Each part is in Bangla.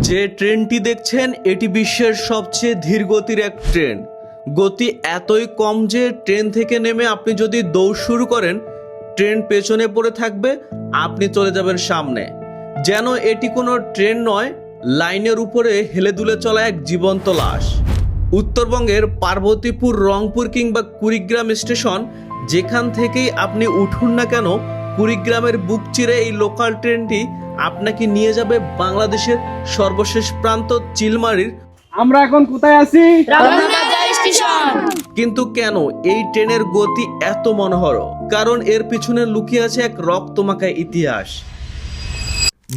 যে ট্রেনটি দেখছেন এটি বিশ্বের সবচেয়ে ধীরগতির এক ট্রেন। গতি এতই কম যে ট্রেন থেকে নেমে আপনি যদি দৌড় শুরু করেন, ট্রেন পেছনে পড়ে থাকবে, আপনি চলে যাবেন সামনে। যেন এটি কোনো ট্রেন নয়, লাইনের উপরে হেলে দুলে চলা এক জীবন্ত লাশ। উত্তরবঙ্গের পার্বতীপুর, রংপুর কিংবা কুড়িগ্রাম স্টেশন, যেখান থেকেই আপনি উঠুন না কেন, কুড়িগ্রামের বুক চিরে এই লোকাল ট্রেনটি আপনাকে নিয়ে যাবে বাংলাদেশের সর্বশেষ প্রান্ত চিলমারির। আমরা এখন কোথায় আছি? রমনাবাজার স্টেশন। কিন্তু কেন এই ট্রেনের গতি এত মনোহর? কারণ এর পিছনে লুকিয়ে আছে এক রক্তমাখা ইতিহাস।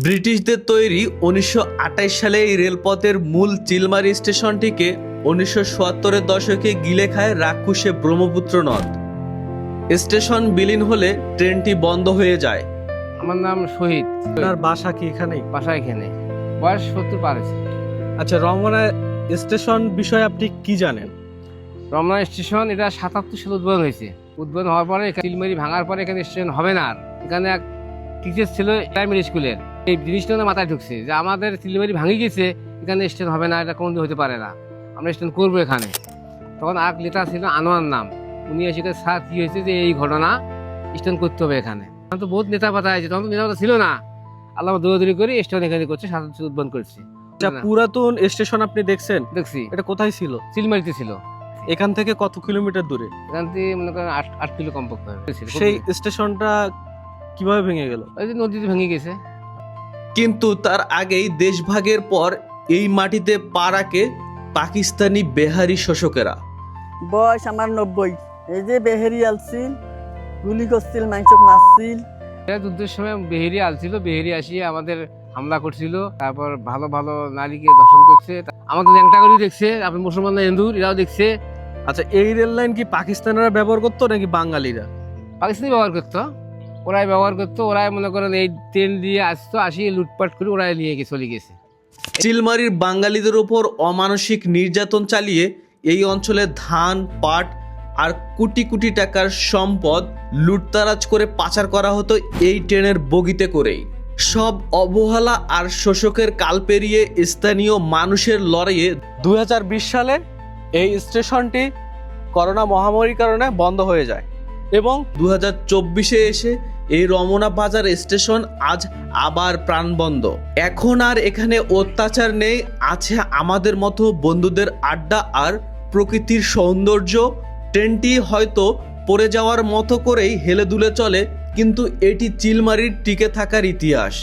ব্রিটিশদের তৈরি 1928 সালে এই রেলপথের মূল চিলমারি স্টেশনটিকে 1970-এর দশকে গিলে খায় রাক্ষসে ব্রহ্মপুত্র নদ। স্টেশন বিলীন হলে ট্রেনটি বন্ধ হয়ে যায়। আমার নাম শহীদ। আপনার বাসা কি এখানেই? বাসা এখানে, বয়স 70 পার হয়েছে। আচ্ছা, রমনা স্টেশন বিষয়ে আপনি কি জানেন? রমনা স্টেশন এটা 77 সালে উদ্বোধন হয়েছে। উদ্বোধন হওয়ার পরে চিলমারি ভাঙার পরে এখানে স্টেশন হবে না আর। এখানে এক টিচার ছিল প্রাইমারি স্কুলের, এই জিনিসটা মাথায় ঢুকছে যে আমাদের চিলমারি ভাঙি গেছে, এখানে স্টেশন হবে না, এটা কোনদিন হতে পারে না, আমরা স্টেশন করবো এখানে। তখন এক লেটার ছিল আনোয়ার নাম, উনি এসে স্যার কি হয়েছে যে এই ঘটনা, স্টেশন করতে হবে এখানে। তখন তো বহুত নেতা পাতা আছে, তখন তো নেতা পাতা ছিল না, আল্লাহ দৌড়াদৌড়ি করে স্টেশন এখানে করছে, 77 উদ্বোধন করছে। আচ্ছা, পুরাতন স্টেশন আপনি দেখছেন? দেখছি, এটা কোথায় ছিল? চিলমারিতে ছিল। এখান থেকে কত কিলোমিটার দূরে? এখান থেকে মনে করেন 8 কিলো কমপক্ষে হবে। সেই স্টেশনটা কিভাবে ভেঙে গেল? ওই যে নদীতে ভেঙে গেছে। কিন্তু তার আগেই দেশভাগের পর এই মাটিতে পা রাখে পাকিস্তানি বেহারি শোষকেরা। বয়স আমার 90। এই যে বেহেরি আলছিল, গুলি করছিল, মাংসক মারছিল। এরা যুদ্ধের সময় বেহেরি আলছিল, বেহেরি আসিয়ে আমাদের হামলা করছিল, তারপর ভালো ভালো নারীকে ধর্ষণ করছে, আমাদের ল্যাংটা করেও দেখছে, আপনি মুসলমান হিন্দু এরাও দেখছে। আচ্ছা, এই রেল লাইন কি পাকিস্তানিরা ব্যবহার করতো নাকি বাঙালিরা? পাকিস্তানি ব্যবহার করতো, ওরাই ব্যবহার করতো, ওরাই মনে করেন এই ট্রেন দিয়ে আসতো, আসিয়ে লুটপাট করে ওরাই নিয়ে চলে গেছে। চিলমারির বাঙালিদের উপর অমানসিক নির্যাতন চালিয়ে এই অঞ্চলে ধান, পাট আর কোটি কোটি টাকার সম্পদ লুটতারাজ করে পাচার করা হতো এই ট্রেনের বগিতে করেই। সব অবহেলা আর শোষকের কাল পেরিয়ে স্থানীয় মানুষের লড়াইয়ে 2020 সালে এই স্টেশনটি করোনা মহামারীর কারণে বন্ধ হয়ে যায় এবং 2024-এ এসে এই রমনা বাজার স্টেশন আজ আবার প্রাণবন্ধ। এখন আর এখানে অত্যাচার নেই, আছে আমাদের মতো বন্ধুদের আড্ডা আর প্রকৃতির সৌন্দর্য। ট্রেনটি হয়তো পড়ে যাওয়ার মতো করেই হেলে দুলে চলে, কিন্তু এটি চিলমারির টিকে থাকার ইতিহাস।